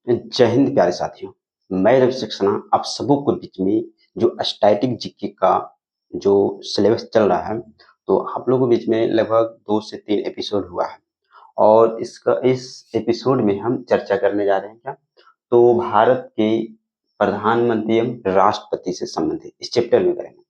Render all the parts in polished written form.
जय हिंद प्यारे साथियों। मैं रवि सक्सेना आप सबों के बीच में जो स्टैटिक जीके का जो सिलेबस चल रहा है, तो आप लोगों के बीच में लगभग 2 से 3 एपिसोड हुआ है और इस एपिसोड में हम चर्चा करने जा रहे हैं क्या? तो भारत के प्रधानमंत्री एवं राष्ट्रपति से संबंधित इस चैप्टर में करेंगे।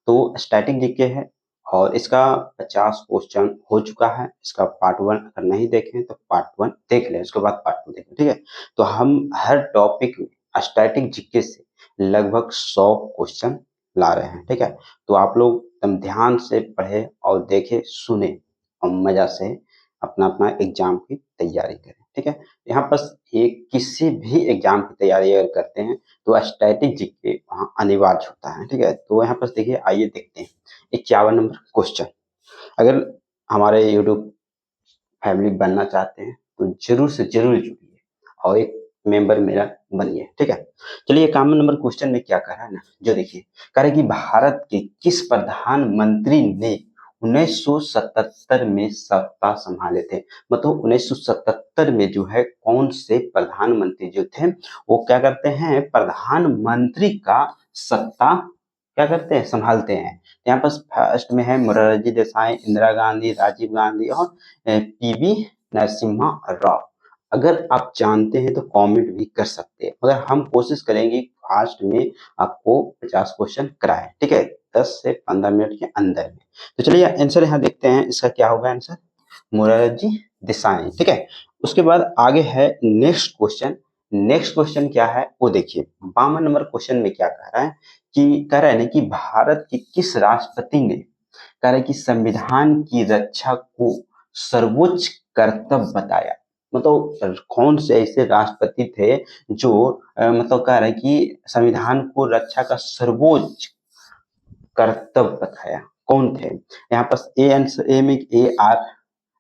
तो स्टैटिक जीके है और इसका 50 क्वेश्चन हो चुका है। इसका पार्ट 1 अगर नहीं देखें तो पार्ट 1 देख लें, उसके बाद पार्ट 2 देखें, ठीक है। तो हम हर टॉपिक में स्टैटिक जीके से लगभग 100 क्वेश्चन ला रहे हैं, ठीक है। तो आप लोग एकदम ध्यान से पढ़े और देखे सुने और मजा से अपना अपना एग्जाम की तैयारी करें, ठीक है। यहाँ पर एक किसी भी एग्जाम की तैयारी अगर करते हैं तो स्टैटिक जीके वहाँ अनिवार्य होता है, ठीक है। तो यहाँ पर देखिए, आइए देखते हैं 51 नंबर क्वेश्चन। अगर हमारे यूट्यूब फैमिली बनना चाहते हैं तो जरूर से जरूर जुड़िए और एक मेंबर मेरा बनिए, ठीक है। चलिए 51 नंबर क्वेश्चन में क्या कह रहा है ना, जो देखिए कह रहा है कि भारत के किस प्रधानमंत्री ने 1977 में सत्ता संभाले थे। मतलब 1977 में जो है कौन से प्रधानमंत्री जो थे वो क्या करते हैं, प्रधानमंत्री का सत्ता क्या करते हैं, संभालते हैं। यहाँ पर फर्स्ट में है मोरारजी देसाई, इंदिरा गांधी, राजीव गांधी और पीवी नरसिम्हा राव। अगर आप जानते हैं तो कमेंट भी कर सकते हैं, मगर हम कोशिश करेंगे फास्ट में आपको 50 क्वेश्चन कराएं, ठीक है, 10 से 15 मिनट के अंदर में। तो चलिए आंसर यहाँ देखते हैं, इसका क्या होगा आंसर, मोरारजी देसाई, ठीक है। उसके बाद आगे है नेक्स्ट क्वेश्चन। नेक्स्ट क्वेश्चन क्या है वो देखिए, 52 नंबर क्वेश्चन में क्या कह रहा है कि कह रहा है ना कि भारत के किस राष्ट्रपति ने कह रहा है कि संविधान की रक्षा को सर्वोच्च कर्तव्य बताया। मतलब कौन से ऐसे राष्ट्रपति थे जो मतलब कह रहे हैं कि संविधान को रक्षा का सर्वोच्च कर्तव्य बताया, कौन थे। यहाँ पर ए में AR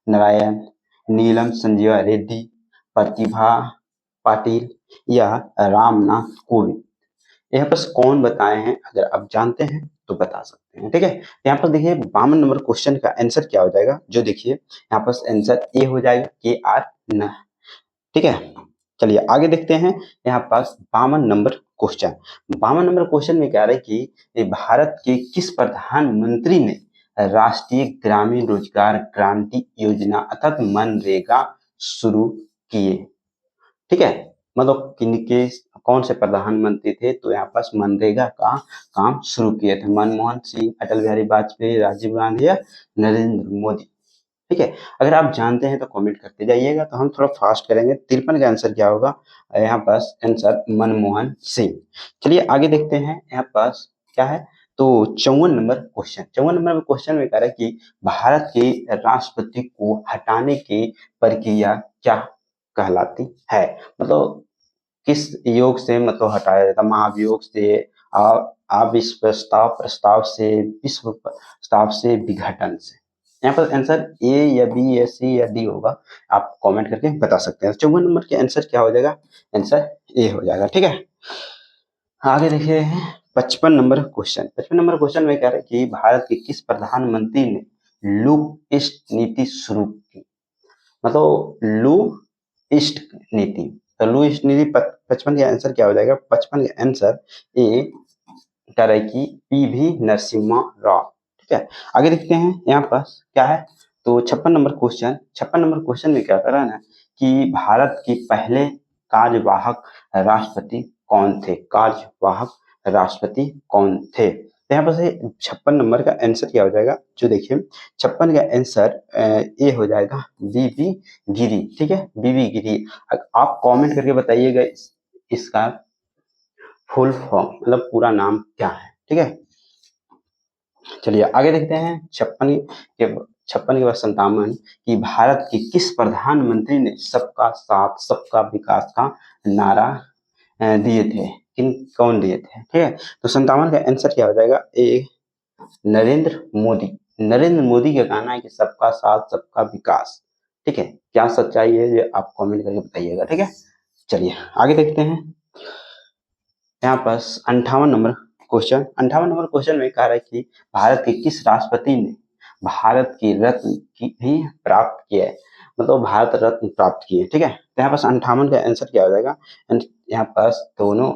नारायण, नीलम संजीवा रेड्डी, प्रतिभा पाटिल या रामनाथ कोविंद। यहाँ पर कौन बताए हैं, अगर आप जानते हैं तो बता सकते हैं, ठीक है। यहाँ पर देखिए 52 नंबर क्वेश्चन का आंसर क्या हो जाएगा, जो देखिए यहाँ पर आंसर ए हो जाएगा, KR न, ठीक है। चलिए आगे देखते हैं। यहाँ पास 52 नंबर क्वेश्चन, 52 नंबर क्वेश्चन में क्या रहा है कि भारत के किस प्रधानमंत्री ने राष्ट्रीय ग्रामीण रोजगार गारंटी योजना अर्थात मनरेगा शुरू किए, ठीक है। मतलब किनके कौन से प्रधानमंत्री थे, तो यहाँ पास मनरेगा का काम शुरू किए थे, मनमोहन सिंह, अटल बिहारी वाजपेयी, राजीव गांधी या नरेंद्र मोदी, ठीक है। अगर आप जानते हैं तो कमेंट करते जाइएगा। तो हम थोड़ा फास्ट करेंगे। 53 का आंसर क्या होगा, यहाँ पास आंसर मनमोहन सिंह। चलिए आगे देखते हैं। यहाँ पास क्या है, तो 54 नंबर क्वेश्चन, 54 नंबर क्वेश्चन में कह रहा है कि भारत के राष्ट्रपति को हटाने की प्रक्रिया क्या कहलाती है। मतलब किस योग से मतलब हटाया जाता, महाभियोग से, अविश्वास प्रस्ताव से, विश्व प्रस्ताव से, विघटन से। यहाँ पर आंसर ए या बी या सी या डी होगा, आप कमेंट करके बता सकते हैं। 54 नंबर के आंसर क्या हो जाएगा, आंसर ए हो जाएगा, ठीक है। आगे देखिए 55 नंबर क्वेश्चन, 55 नंबर क्वेश्चन में कह रहे हैं कि भारत के किस प्रधानमंत्री ने लुक ईस्ट नीति शुरू की। मतलब लू ईस्ट नीति, तो लू ईस्ट नीति 55 का आंसर क्या हो जाएगा, 55 का आंसर ए कह रहा है कि PV नरसिम्हा राव, ठीक है। आगे देखते हैं यहाँ पास क्या है, तो 56 नंबर क्वेश्चन, 56 नंबर क्वेश्चन में क्या कर रहा है ना कि भारत के पहले कार्यवाहक राष्ट्रपति कौन थे, कार्यवाहक राष्ट्रपति कौन थे। तो यहाँ पर से 56 नंबर का आंसर क्या हो जाएगा, जो देखिए 56 का आंसर ए हो जाएगा, BB गिरी, ठीक है, BB गिरी। आप कमेंट करके बताइएगा इसका फुल फॉर्म मतलब पूरा नाम क्या है, ठीक है। चलिए आगे देखते हैं 56 के बाद 57 कि भारत के किस प्रधानमंत्री ने सबका साथ सबका विकास का नारा दिए थे, कौन दिए थे, ठीक है। तो 57 का आंसर क्या हो जाएगा, ए नरेंद्र मोदी। नरेंद्र मोदी का कहना है कि सबका साथ सबका विकास, ठीक है। क्या सच्चाई है ये आप कमेंट करके बताइएगा, ठीक है। चलिए आगे देखते हैं। यहाँ पर 58 नंबर क्वेश्चन, 58 नंबर क्वेश्चन में कह रहा है कि भारत के किस राष्ट्रपति ने भारत की रत्न की भी प्राप्त किया है। मतलब भारत रत्न प्राप्त किए। ठीक है, तो यहाँ पास 58 का आंसर क्या हो जाएगा? यहाँ पास दोनों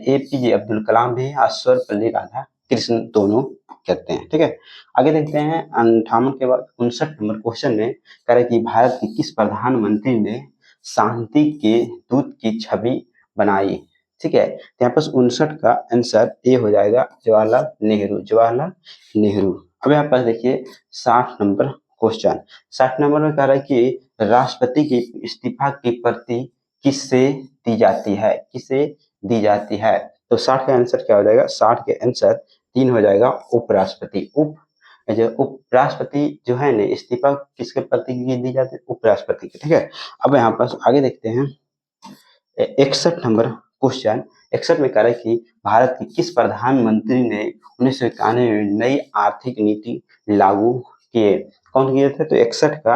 APJ अब्दुल कलाम भी और सर्वपल्ली राधाकृष्णन दोनों कहते हैं। ठीक है, आगे देखते हैं 58 के बाद 59 नंबर क्वेश्चन में कह रहे कि भारत के किस प्रधानमंत्री ने शांति के दूत की छवि बनाई? ठीक है, तो यहाँ पर 59 का आंसर ए हो जाएगा, जवाहरलाल नेहरू। जवाहरलाल नेहरू। अब यहाँ पर देखिए 60 नंबर क्वेश्चन। 60 नंबर में कह रहा है कि राष्ट्रपति की इस्तीफा की प्रति किससे दी जाती है? किसे दी जाती है? तो 60 का आंसर क्या हो जाएगा? 60 के आंसर 3 हो जाएगा, उपराष्ट्रपति। जो उपराष्ट्रपति जो है ना, इस्तीफा किसके प्रति दी जाती है? उपराष्ट्रपति की। ठीक है, अब यहाँ पर आगे देखते हैं 61 नंबर क्वेश्चन। 61 में कह रहा है कि भारत के किस प्रधानमंत्री ने 1991 में नई आर्थिक नीति लागू किए? कौन किए थे? तो 61 का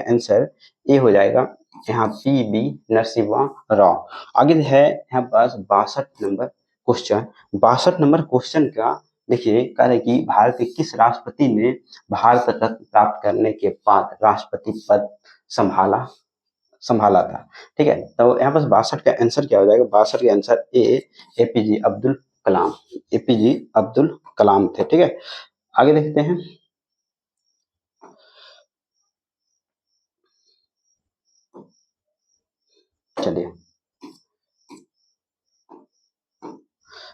आंसर ए हो जाएगा, यहाँ PV नरसिम्हा राव। आगे है यहाँ पास 62 नंबर क्वेश्चन। 62 नंबर क्वेश्चन का देखिए कह रहे कि भारत के किस राष्ट्रपति ने भारत रत्न प्राप्त करने के बाद राष्ट्रपति पद संभाला संभाला था? ठीक है, तो यहाँ पर 62 का आंसर क्या हो जाएगा? 62 का answer A, APJ Abdul Kalam. APJ Abdul Kalam थे। ठीक है, आगे देखते हैं चलिए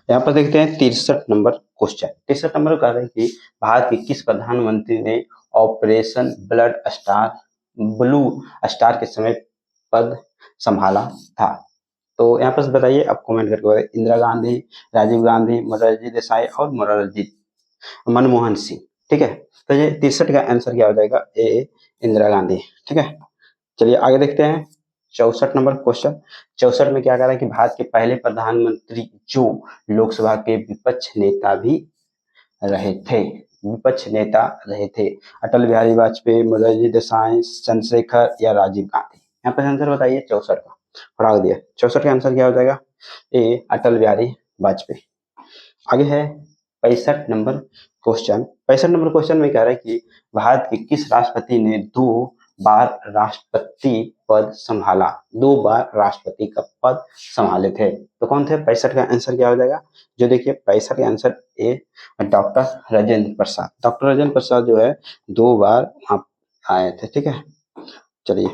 यहाँ पर देखते हैं 63 नंबर क्वेश्चन। 63 नंबर कह रहे हैं कि भारत के किस प्रधानमंत्री ने ऑपरेशन ब्लू स्टार के समय पद संभाला था? तो यहाँ पर बताइए, आप कमेंट करके बताइए। इंदिरा गांधी, राजीव गांधी, मोरारजी देसाई और मनमोहन सिंह। ठीक है, तो ये 63 का आंसर क्या हो जाएगा? ए, इंदिरा गांधी। ठीक है, चलिए आगे देखते हैं 64 नंबर क्वेश्चन। 64 में क्या कह रहा है कि भारत के पहले प्रधानमंत्री जो लोकसभा के विपक्ष नेता भी रहे थे, अटल बिहारी वाजपेयी, मोरारजी देसाई, चंद्रशेखर या राजीव गांधी? यहाँ पर आंसर बताइए 64 का। फटाक दिया, 64 का आंसर क्या हो जाएगा? ए, अटल बिहारी वाजपेयी। आगे है 65 नंबर क्वेश्चन। 65 नंबर क्वेश्चन में कह रहा है कि भारत के किस राष्ट्रपति ने 2 बार राष्ट्रपति पद संभाला? 2 बार राष्ट्रपति का पद संभाले थे, तो कौन थे? 65 का आंसर क्या हो जाएगा? जो देखिए 65 का answer A, doctor Rajendra Prasad. Doctor Rajendra Prasad जो है 2 बार वहां आए थे। ठीक है, चलिए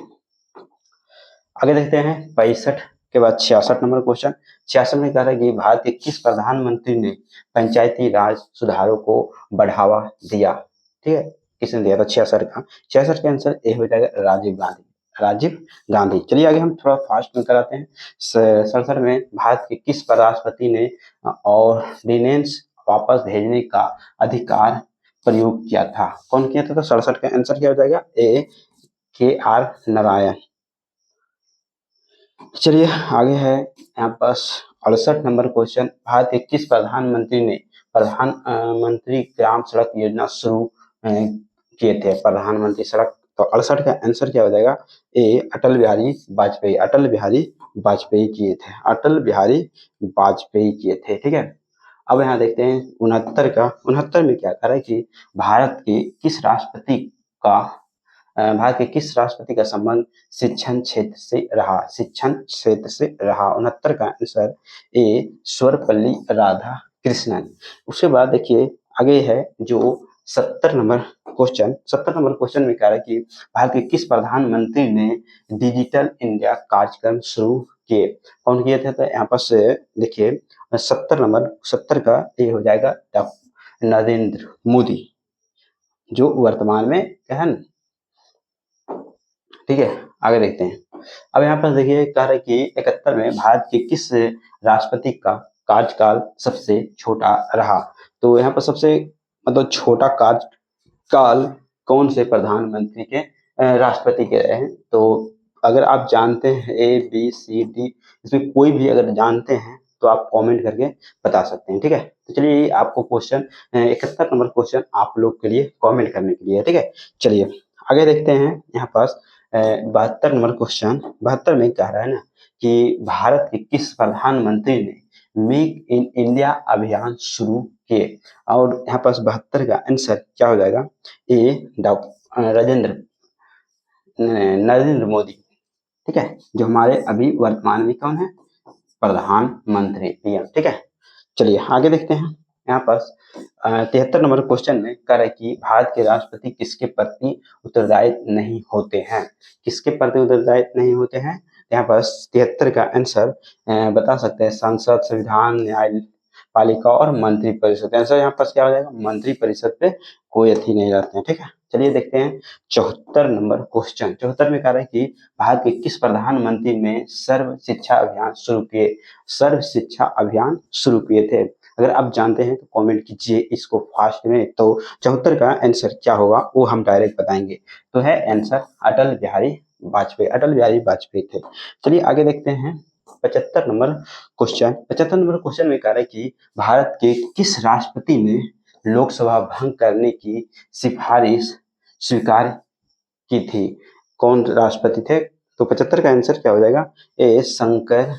आगे देखते हैं 65 के बाद 66 नंबर क्वेश्चन। 66 में कह रहा है कि भारत के किस प्रधानमंत्री ने पंचायती राज सुधारों को बढ़ावा दिया? ठीक है, किसने दिया था? 66 का। 66 का आंसर ए हो जाएगा, राजीव गांधी। राजीव गांधी। चलिए आगे हम थोड़ा फास्ट में कराते हैं। 67 में भारत के किस राष्ट्रपति ने ऑर्डिनेंस वापस भेजने का अधिकार प्रयोग किया था? कौन किया था? तो 67 का आंसर क्या हो जाएगा? ए, KR नारायण। चलिए आगे है यहाँ पास 68 नंबर क्वेश्चन। भारत के किस प्रधानमंत्री ने प्रधानमंत्री ग्राम सड़क योजना शुरू किए थे? प्रधानमंत्री सड़क। तो 68 का आंसर क्या हो जाएगा? ए, अटल बिहारी वाजपेयी। अटल बिहारी वाजपेयी किए थे। अटल बिहारी वाजपेयी किए थे। ठीक है, अब यहाँ देखते हैं 69 में क्या कह रहा है कि भारत के किस राष्ट्रपति का संबंध शिक्षण क्षेत्र से रहा? 69 का आंसर ए, सर्वपल्ली राधाकृष्णन। उसके बाद देखिए आगे है जो 70 नंबर क्वेश्चन। 70 नंबर क्वेश्चन में कह रहा है कि भारत के किस प्रधानमंत्री ने डिजिटल इंडिया कार्यक्रम शुरू किए? कौन किए थे? तो यहाँ पर से देखिए 70 का ए हो जाएगा, नरेंद्र मोदी, जो वर्तमान में है ना। ठीक है, आगे देखते हैं। अब यहाँ पर देखिए कह रहे कि 71 में भारत के किस राष्ट्रपति का कार्यकाल सबसे छोटा रहा? तो यहाँ पर सबसे मतलब छोटा कार्यकाल कौन से प्रधानमंत्री के राष्ट्रपति के रहे हैं? तो अगर आप जानते हैं ABCD, इसमें कोई भी अगर जानते हैं तो आप कमेंट करके बता सकते हैं। ठीक है, तो चलिए आपको क्वेश्चन 71 नंबर क्वेश्चन आप लोग के लिए कमेंट करने के लिए। ठीक है, चलिए आगे देखते हैं यहाँ पास 72 नंबर क्वेश्चन। 72 में कह रहा है ना कि भारत के किस प्रधानमंत्री ने मेक इन इंडिया अभियान शुरू किए? और यहाँ पास 72 का आंसर क्या हो जाएगा? ए, राजेंद्र नरेंद्र मोदी, ठीक है, जो हमारे अभी वर्तमान में कौन है, प्रधानमंत्री, पीएम, ठीक है। चलिए आगे देखते हैं। यहाँ पर 73 नंबर क्वेश्चन में कह रहा है कि भारत के राष्ट्रपति किसके प्रति उत्तरदायी नहीं होते हैं, किसके प्रति उत्तरदायी नहीं होते हैं। यहाँ पर 73 का आंसर बता सकते हैं संसद, संविधान, न्यायपालिका और मंत्री परिषद। आंसर यहाँ पर क्या हो जाएगा, मंत्री परिषद पे कोई अथी नहीं रहते हैं, ठीक है। चलिए देखते हैं 74 नंबर क्वेश्चन। 74 में कह रहा है कि भारत के किस प्रधानमंत्री ने सर्व शिक्षा अभियान शुरू किए, सर्व शिक्षा अभियान शुरू किए थे। अगर आप जानते हैं तो कमेंट कीजिए इसको फास्ट में। तो 74 का आंसर क्या होगा वो हम डायरेक्ट बताएंगे। तो है आंसर अटल बिहारी वाजपेयी, अटल बिहारी वाजपेयी थे। चलिए आगे देखते हैं 75 नंबर क्वेश्चन। 75 नंबर क्वेश्चन में कह रहा है कि भारत के किस राष्ट्रपति ने लोकसभा भंग करने की सिफारिश स्वीकार की थी, कौन राष्ट्रपति थे। तो 75 का आंसर क्या हो जाएगा, ए शंकर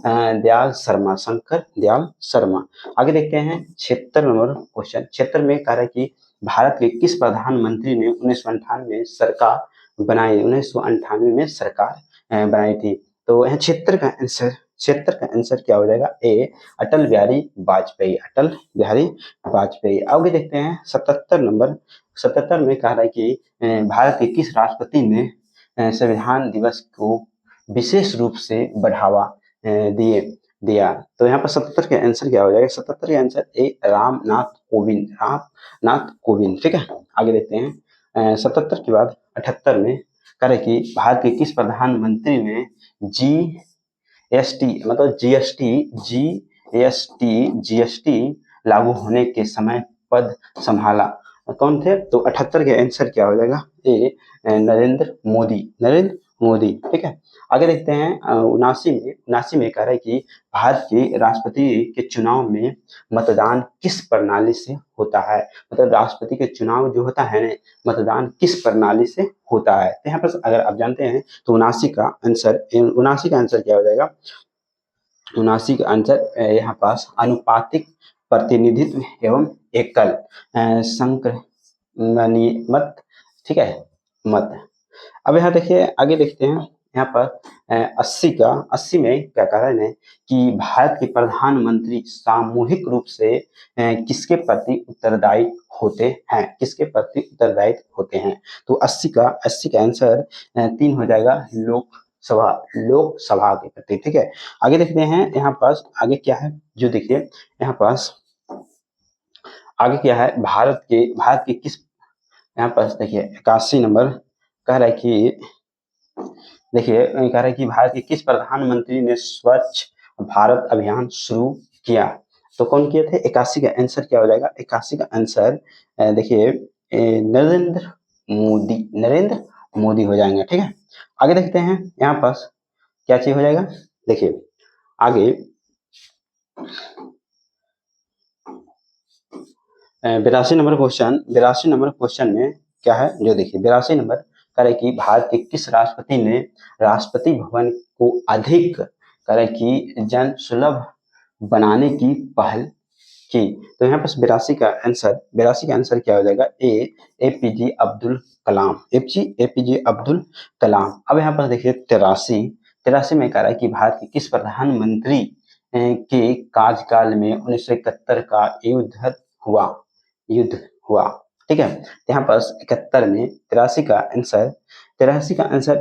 दयाल शर्मा, शंकर दयाल शर्मा। आगे देखते हैं 76 नंबर क्वेश्चन। 76 में कह रहा है कि भारत के किस प्रधानमंत्री ने 1998 में सरकार बनाई, 1998 में सरकार बनाई थी। तो यहाँ 76 का आंसर, 76 का आंसर क्या हो जाएगा, ए अटल बिहारी वाजपेयी, अटल बिहारी वाजपेयी। आगे देखते हैं 77 नंबर। 77 में कह रहा है कि भारत के किस राष्ट्रपति ने संविधान दिवस को विशेष रूप से बढ़ावा दिया। तो यहाँ पर 77 का आंसर क्या हो जाएगा, 77 का आंसर ए रामनाथ कोविंद, रामनाथ कोविंद, ठीक है। आगे देखते हैं 77 के बाद 78 में कह रहे कि भारत के किस प्रधानमंत्री ने जीएसटी मतलब जीएसटी लागू होने के समय पद संभाला, कौन थे। तो 78 के आंसर क्या हो जाएगा, ए नरेंद्र मोदी, नरेंद्र मोदी, ठीक है। आगे देखते हैं 79 में कह रहा है कि भारत के राष्ट्रपति के चुनाव में मतदान किस प्रणाली से होता है, मतलब राष्ट्रपति के चुनाव जो होता है ना, मतदान किस प्रणाली से होता है। तो यहाँ पर अगर आप जानते हैं तो 79 का आंसर क्या हो जाएगा, 79 का आंसर यहाँ पास अनुपातिक प्रतिनिधित्व एवं एकल संक्रमणीय मत, ठीक है, मत। अब यहाँ देखिए आगे देखते हैं यहाँ पर 80 में क्या कह रहे हैं कि भारत के प्रधानमंत्री सामूहिक रूप से किसके प्रति उत्तरदायी होते हैं, किसके प्रति उत्तरदायी होते हैं। तो 80 का आंसर 3 हो जाएगा, लोकसभा के प्रति, ठीक है। आगे देखते हैं यहाँ पास आगे क्या है, जो देखिए यहाँ पास आगे क्या है, भारत के किस, यहाँ पास देखिए 81 नंबर कह रहा है कि देखिए कह रहा है कि भारत के किस प्रधानमंत्री ने स्वच्छ भारत अभियान शुरू किया। तो कौन किए थे, 81 का आंसर क्या हो जाएगा, 81 का आंसर देखिए नरेंद्र मोदी हो जाएंगे, ठीक है। आगे देखते हैं यहाँ पास क्या चीज हो जाएगा, देखिए आगे 82 नंबर क्वेश्चन में क्या है, जो देखिए 82 नंबर करे कि भारत के किस राष्ट्रपति ने राष्ट्रपति भवन को अधिक करे कि जन सुलभ बनाने की पहल की। तो यहाँ पर 82 का आंसर क्या हो जाएगा, एपीजे अब्दुल कलाम, एपीजे अब्दुल कलाम। अब यहाँ पर देखिए 83 में कह रहा है कि भारत के किस प्रधानमंत्री के कार्यकाल में 1971 का युद्ध हुआ, ठीक है। यहाँ पर 71 में 83 का आंसर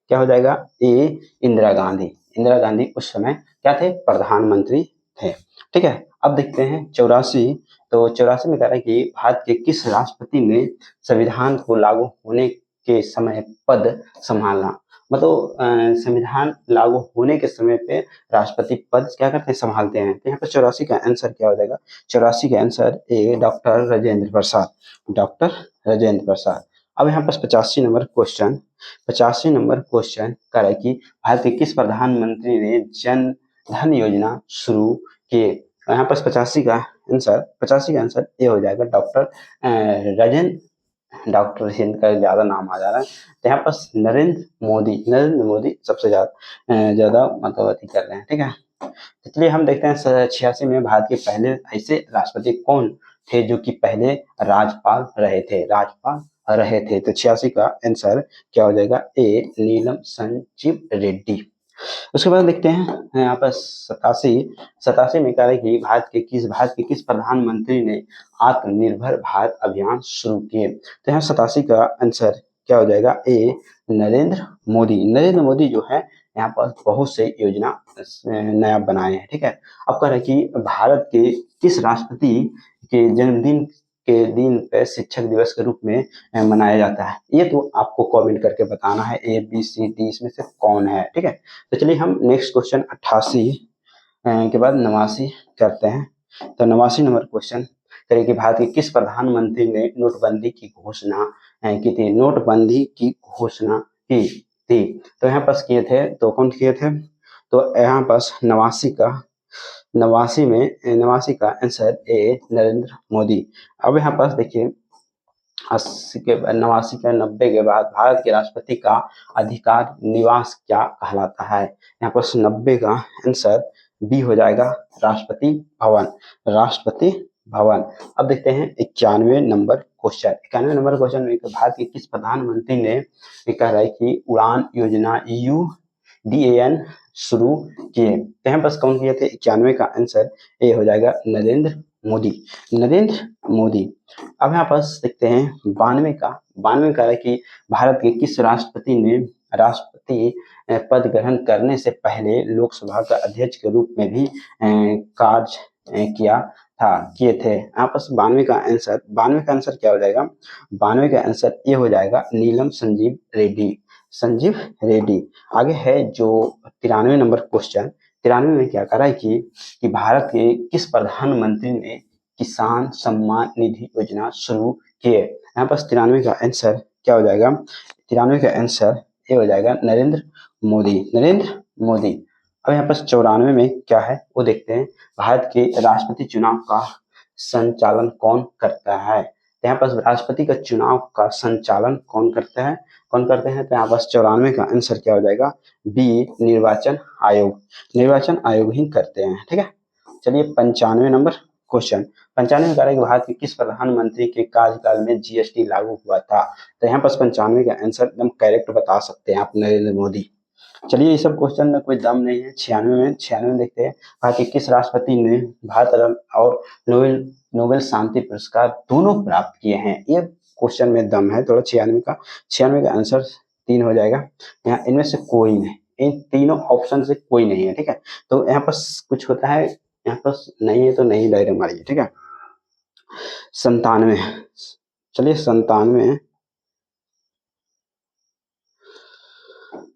क्या हो जाएगा, ए इंदिरा गांधी उस समय क्या थे, प्रधानमंत्री थे, ठीक है। अब देखते हैं 84। तो 84 में कह रहा है कि भारत के किस राष्ट्रपति ने संविधान को लागू होने के समय पद संभालना, मतलब संविधान लागू होने के समय पे राष्ट्रपति पद क्या करते हैं, संभालते हैं। तो यहाँ पर 84 का आंसर क्या हो जाएगा, 84 का आंसर ए डॉक्टर राजेंद्र प्रसाद। अब यहाँ पर 85 नंबर क्वेश्चन कह रहा है कि भारत के किस प्रधानमंत्री ने जन धन योजना शुरू किए। यहाँ पर 85 का आंसर ए हो जाएगा, डॉक्टर राजेंद्र का ज्यादा नाम आ जा रहा है। तो यहाँ पर नरेंद्र मोदी सबसे ज्यादा मतलब अति कर रहे हैं, ठीक है। इसलिए हम देखते हैं 86 में भारत के पहले ऐसे राष्ट्रपति कौन थे जो कि पहले राज्यपाल रहे थे। तो 86 का आंसर क्या हो जाएगा? ए नीलम संजीव रेड्डी। उसके बाद देखते हैं यहाँ पर 87 में कह रहा है कि भारत के किस प्रधानमंत्री ने आत्मनिर्भर भारत अभियान शुरू किए? तो यहाँ 87 का आंसर क्या हो जाएगा? ए नरेंद्र मोदी। नरेंद्र मोदी जो है यहाँ पर बहुत से योजना नया बनाए हैं। ठीक है, अब कह रहे हैं कि भारत के किस राष्ट्रपति के जन्मदिन के दिन पे शिक्षक दिवस के रूप में मनाया जाता है? ये तो आपको कमेंट करके बताना है, ए बी सी डी इसमें से कौन है। ठीक है, तो चलिए हम नेक्स्ट क्वेश्चन 88 के बाद 89 करते हैं। तो 89 नंबर क्वेश्चन करिए कि भारत के किस प्रधानमंत्री ने नोटबंदी की घोषणा की थी? नोटबंदी की घोषणा की थी तो यहाँ पास किए थे, तो कौन किए थे? तो यहाँ पास 89 का आंसर ए नरेंद्र मोदी। अब यहाँ पास देखिए 89 के बाद भारत के राष्ट्रपति का अधिकार निवास क्या कहलाता है? यहाँ पर 90 का आंसर बी हो जाएगा, राष्ट्रपति भवन। राष्ट्रपति भवन। अब देखते हैं 91 नंबर क्वेश्चन। 91 नंबर क्वेश्चन में भारत के किस प्रधानमंत्री ने कह रहा है कि उड़ान योजना UDAN शुरू किए? तो यहाँ पर कौन किए थे? 91 का आंसर ए हो जाएगा, नरेंद्र मोदी। नरेंद्र मोदी। अब यहाँ पास देखते हैं 92 का कह रहा है कि भारत के किस राष्ट्रपति ने राष्ट्रपति पद ग्रहण करने से पहले लोकसभा का अध्यक्ष के रूप में भी कार्य किए थे? यहाँ पर 92 का आंसर क्या हो जाएगा? 92 का आंसर ये हो जाएगा, नीलम संजीव रेड्डी। आगे है जो 93 नंबर क्वेश्चन। 93 में क्या कह रहा है कि भारत के किस प्रधानमंत्री ने किसान सम्मान निधि योजना शुरू किए? यहाँ पर 93 का आंसर क्या हो जाएगा? 93 का आंसर ये हो जाएगा, नरेंद्र मोदी। अब यहाँ पर 94 में क्या है वो देखते हैं। भारत के राष्ट्रपति चुनाव का संचालन कौन करता है? तो यहाँ पर राष्ट्रपति का चुनाव का संचालन कौन करते हैं? तो यहाँ पर 94 का आंसर क्या हो जाएगा? बी निर्वाचन आयोग ही करते हैं। ठीक है, चलिए 95 नंबर क्वेश्चन। 95 में कह रहा है कि भारत के किस प्रधानमंत्री के कार्यकाल में GST लागू हुआ था? तो यहाँ पर 95 का आंसर एकदम करेक्ट बता सकते हैं आप, नरेंद्र मोदी। चलिए ये सब क्वेश्चन में कोई दम नहीं है। 96 में देखते हैं भारत के किस राष्ट्रपति ने भारत रत्न और नोबेल शांति पुरस्कार दोनों प्राप्त किए हैं? ये क्वेश्चन में दम है थोड़ा। 96 का आंसर 3 हो जाएगा। यहाँ इनमें से कोई नहीं, इन तीनों ऑप्शन से कोई नहीं है। ठीक है, तो यहाँ पर कुछ होता है, यहाँ पर नहीं है तो नहीं डायरेक्ट मारिए। ठीक है, 97। चलिए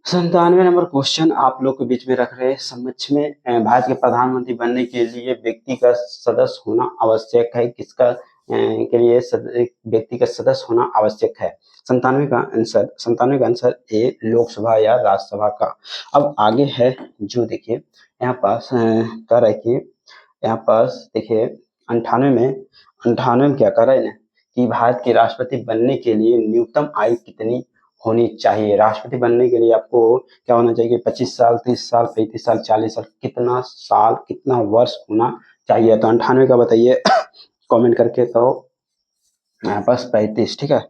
97 नंबर क्वेश्चन आप लोग के बीच में रख रहे हैं समक्ष में। भारत के प्रधानमंत्री बनने के लिए व्यक्ति का सदस्य होना आवश्यक है? किसका के लिए व्यक्ति का सदस्य होना आवश्यक है? 97 का आंसर ए लोकसभा या राज्यसभा का। अब आगे है जो देखिए यहाँ पास कह रहा है कि यहाँ पास देखिए 98 में क्या कह रहा है ना कि भारत के राष्ट्रपति बनने के लिए न्यूनतम आयु कितनी होनी चाहिए? राष्ट्रपति बनने के लिए आपको क्या होना चाहिए? 25 साल, 30 साल, 35 साल, 40 साल, कितना वर्ष होना चाहिए? तो 98 का बताइए कमेंट करके। तो यहाँ पास 35। ठीक है,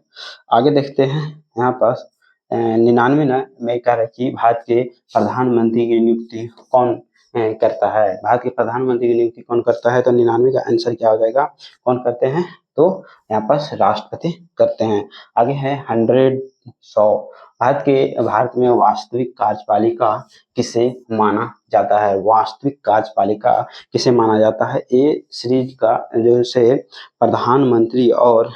आगे देखते हैं यहाँ पास 99 में कह रहा है कि भारत के प्रधानमंत्री की नियुक्ति कौन करता है? भारत के प्रधानमंत्री की नियुक्ति कौन करता है? तो 99 का आंसर क्या हो जाएगा? कौन करते हैं? तो यहाँ पास राष्ट्रपति करते हैं। आगे है 100। भारत में वास्तविक कार्यपालिका किसे माना जाता है? वास्तविक कार्यपालिका किसे माना जाता है? ए सीरीज का जो से प्रधानमंत्री और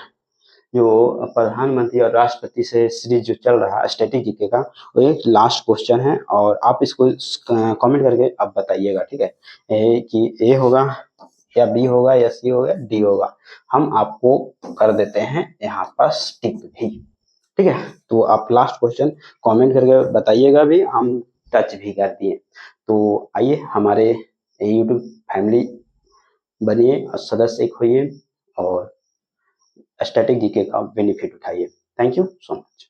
राष्ट्रपति से सीरीज जो चल रहा है स्टैटिक जीके का, वो एक लास्ट क्वेश्चन है और आप इसको कमेंट करके अब बताइएगा। ठीक है, कि ए होगा या बी होगा या सी होगा डी होगा। हम आपको कर देते हैं यहाँ पर टिक भी। ठीक है, तो आप लास्ट क्वेश्चन कमेंट करके बताइएगा भी, हम टच भी कर दिए। तो आइए हमारे यूट्यूब फैमिली बनिए और सदस्य एक होइए और स्टैटिक जीके का बेनिफिट उठाइए। Thank you so much.